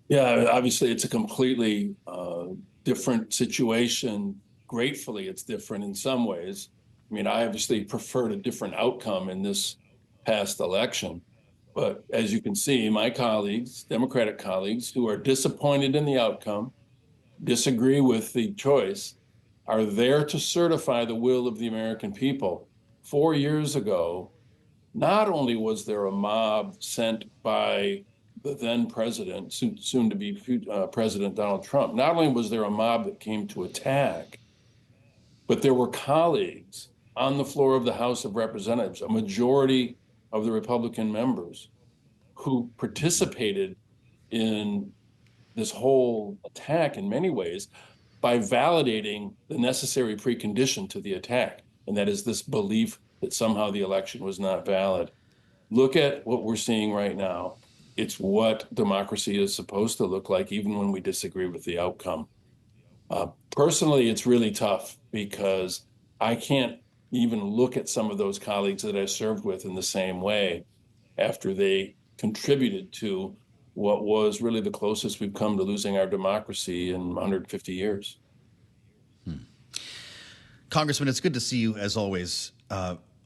Yeah, obviously it's a completely different situation. Gratefully, it's different in some ways. I mean, I obviously preferred a different outcome in this past election. But as you can see, my colleagues, Democratic colleagues, who are disappointed in the outcome, disagree with the choice, are there to certify the will of the American people. 4 years ago, not only was there a mob sent by the then president, soon to be President Donald Trump, not only was there a mob that came to attack, but there were colleagues on the floor of the House of Representatives, a majority of the Republican members who participated in this whole attack in many ways by validating the necessary precondition to the attack, and that is this belief that somehow the election was not valid. Look at what we're seeing right now. It's what democracy is supposed to look like, even when we disagree with the outcome. Personally, it's really tough because I can't even look at some of those colleagues that I served with in the same way after they contributed to what was really the closest we've come to losing our democracy in 150 years. Congressman, it's good to see you as always.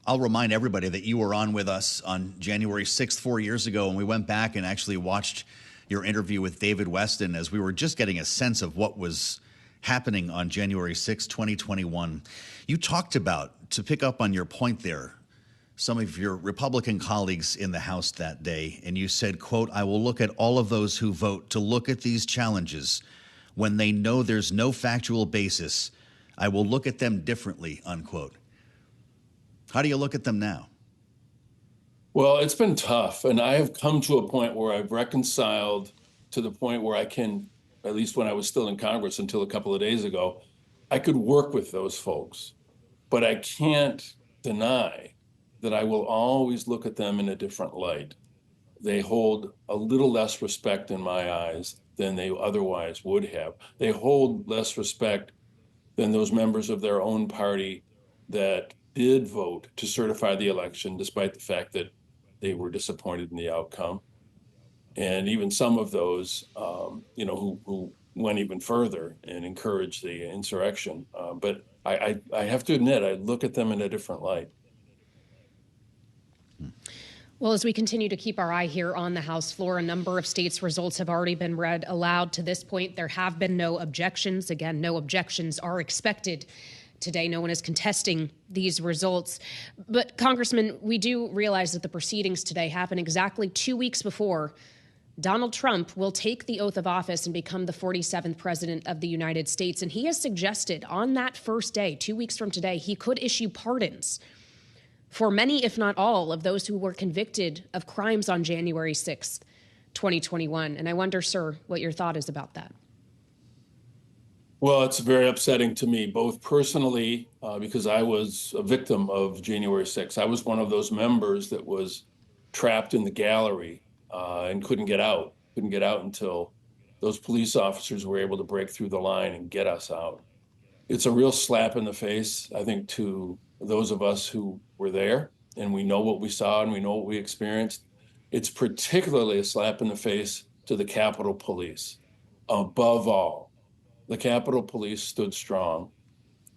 I'll remind everybody that you were on with us on January 6th, 4 years ago, and we went back and actually watched your interview with David Weston as we were just getting a sense of what was happening on January 6th, 2021. You talked about, to pick up on your point there, some of your Republican colleagues in the House that day, and you said, quote, "I will look at all of those who vote to look at these challenges when they know there's no factual basis. I will look at them differently," unquote. How do you look at them now? Well, it's been tough, and I have come to a point where I've reconciled to the point where I can, at least when I was still in Congress until a couple of days ago, I could work with those folks. But I can't deny that I will always look at them in a different light. They hold a little less respect in my eyes than they otherwise would have. They hold less respect than those members of their own party that did vote to certify the election, despite the fact that they were disappointed in the outcome. And even some of those, who went even further and encouraged the insurrection. But I have to admit, I look at them in a different light. Well, as we continue to keep our eye here on the House floor, a number of states' results have already been read aloud. To this point, there have been no objections. Again, no objections are expected today. No one is contesting these results. But, Congressman, we do realize that the proceedings today happen exactly 2 weeks before Donald Trump will take the oath of office and become the 47th president of the United States. And he has suggested on that first day, 2 weeks from today, he could issue pardons for many, if not all, of those who were convicted of crimes on January 6th, 2021. And I wonder, sir, what your thought is about that. Well, it's very upsetting to me, both personally, because I was a victim of January 6th. I was one of those members that was trapped in the gallery and couldn't get out until those police officers were able to break through the line and get us out. It's a real slap in the face, I think, to those of us who were there, and we know what we saw and we know what we experienced. It's particularly a slap in the face to the Capitol Police. Above all, the Capitol Police stood strong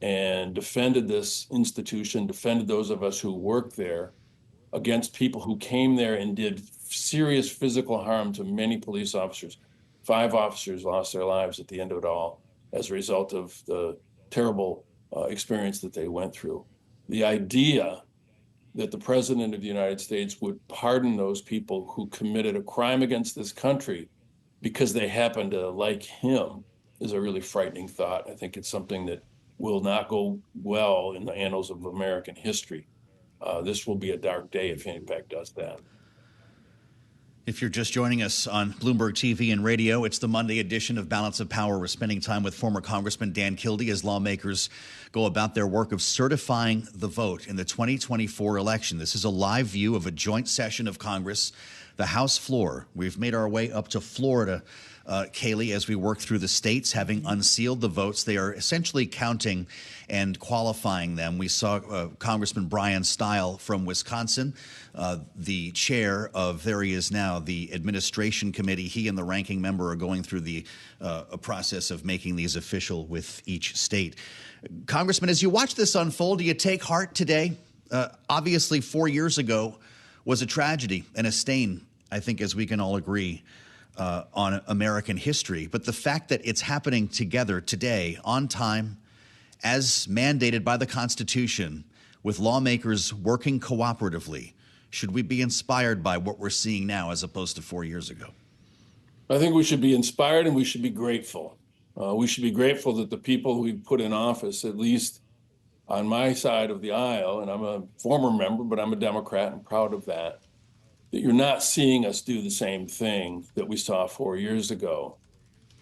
and defended this institution, defended those of us who worked there against people who came there and did serious physical harm to many police officers. 5 officers lost their lives at the end of it all as a result of the terrible experience that they went through. The idea that the president of the United States would pardon those people who committed a crime against this country because they happen to like him is a really frightening thought. I think it's something that will not go well in the annals of American history. This will be a dark day if he in fact does that. If you're just joining us on Bloomberg TV and radio, it's the Monday edition of Balance of Power. We're spending time with former Congressman Dan Kildee as lawmakers go about their work of certifying the vote in the 2024 election. This is a live view of a joint session of Congress, the House floor. We've made our way up to Florida Kaylee, as we work through the states, having unsealed the votes. They are essentially counting and qualifying them. We saw Congressman Brian Stile from Wisconsin, the chair of, there he is now, the administration committee. He and the ranking member are going through the a process of making these official with each state. Congressman, as you watch this unfold, do you take heart today? Obviously, 4 years ago was a tragedy and a stain, I think, as we can all agree, on American history. But the fact that it's happening together today, on time, as mandated by the Constitution, with lawmakers working cooperatively, should we be inspired by what we're seeing now as opposed to 4 years ago? I think we should be inspired and we should be grateful. We should be grateful that the people we put in office, at least on my side of the aisle, and I'm a former member, but I'm a Democrat and proud of that, that you're not seeing us do the same thing that we saw 4 years ago.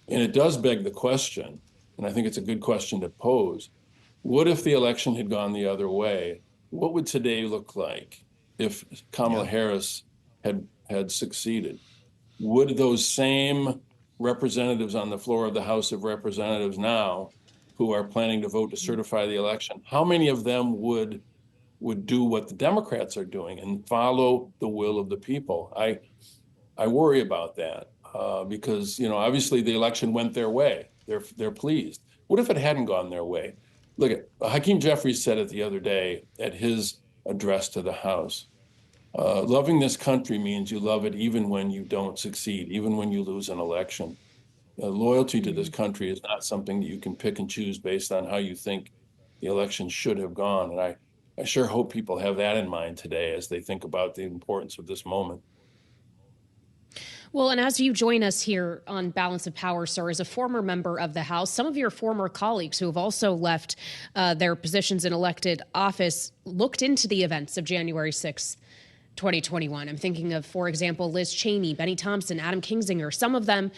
And it does beg the question, and I think it's a good question to pose, what if the election had gone the other way? What would today look like if Kamala Harris had succeeded? Would those same representatives on the floor of the House of Representatives now who are planning to vote to certify the election, how many of them would do what the Democrats are doing and follow the will of the people? I worry about that because, obviously the election went their way. They're pleased. What if it hadn't gone their way? Look at Hakeem Jeffries said it the other day at his address to the House. Loving this country means you love it even when you don't succeed, even when you lose an election. Loyalty to this country is not something that you can pick and choose based on how you think the election should have gone. And I sure hope people have that in mind today as they think about the importance of this moment. Well, and as you join us here on Balance of Power, sir, as a former member of the House, some of your former colleagues who have also left their positions in elected office looked into the events of January 6th. 2021. I'm thinking of, for example, Liz Cheney, Benny Thompson, Adam Kinzinger. Some of them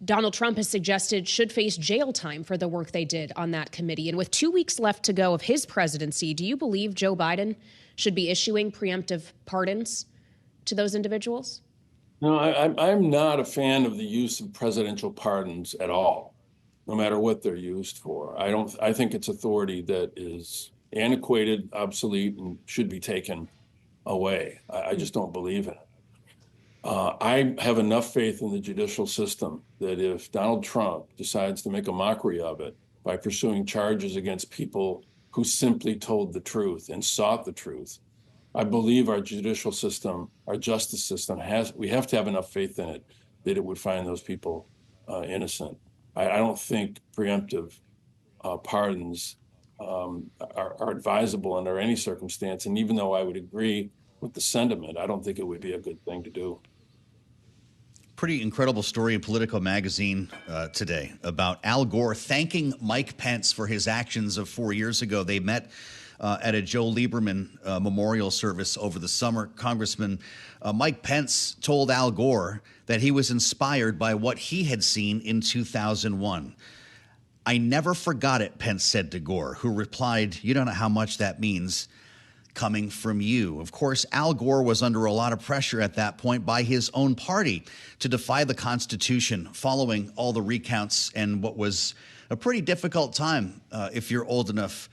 Donald Trump has suggested should face jail time for the work they did on that committee. And with 2 weeks left to go of his presidency, do you believe Joe Biden should be issuing preemptive pardons to those individuals? No, I'm not a fan of the use of presidential pardons at all, no matter what they're used for. I think it's authority that is antiquated, obsolete, and should be taken away. I just don't believe in it. I have enough faith in the judicial system that if Donald Trump decides to make a mockery of it by pursuing charges against people who simply told the truth and sought the truth, I believe our judicial system, our justice system we have to have enough faith in it that it would find those people innocent. I don't think preemptive pardons are advisable under any circumstance. And even though I would agree with the sentiment, I don't think it would be a good thing to do. Pretty incredible story in Politico magazine today about Al Gore thanking Mike Pence for his actions of 4 years ago. They met at a Joe Lieberman memorial service over the summer. Congressman Mike Pence told Al Gore that he was inspired by what he had seen in 2001. "I never forgot it," Pence said to Gore, who replied, "You don't know how much that means coming from you." Of course, Al Gore was under a lot of pressure at that point by his own party to defy the Constitution following all the recounts and what was a pretty difficult time, if you're old enough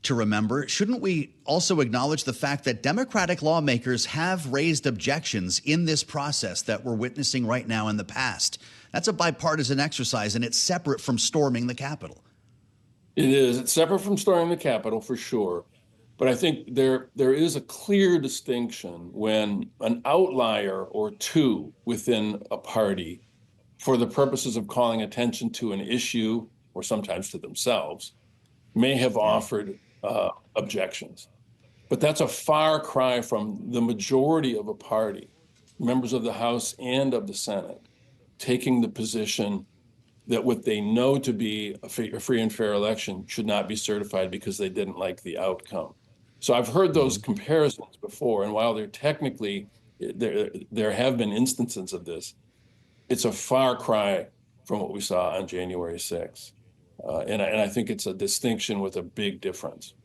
to remember. Shouldn't we also acknowledge the fact that Democratic lawmakers have raised objections in this process that we're witnessing right now in the past? That's a bipartisan exercise, and it's separate from storming the Capitol. It is. It's separate from storming the Capitol for sure. But I think there is a clear distinction when an outlier or two within a party, for the purposes of calling attention to an issue or sometimes to themselves, may have offered objections. But that's a far cry from the majority of a party, members of the House and of the Senate, taking the position that what they know to be a free and fair election should not be certified because they didn't like the outcome. So I've heard those comparisons before, and while they're technically, there have been instances of this, it's a far cry from what we saw on January 6th. And I think it's a distinction with a big difference.